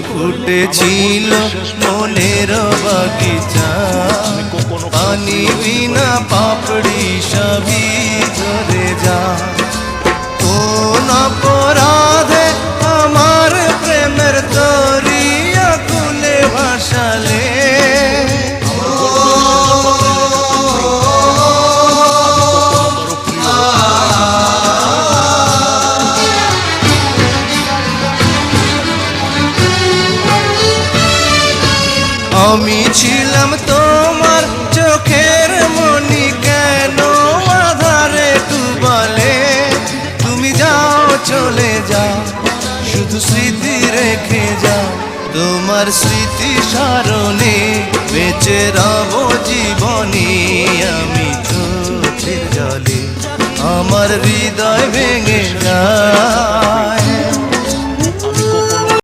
ফুটেছিল মনের বাগিচা, পানি বিনা পাপড়ি সবই ঝরে যা। কোন অপরাধে আমার প্রেমের দরিয়া কুলে ভাসালে, আমি ছিলাম তোমার চোখের মনি, কেন আধারে ডুবালে? তুমি যাও চলে যাও, শুধু স্মৃতি রেখে যাও। তোমার স্মৃতি স্মরণে বেঁচে রব জীবনে। আমি চোখের জলে আমার হৃদয় ভেঙে যায়।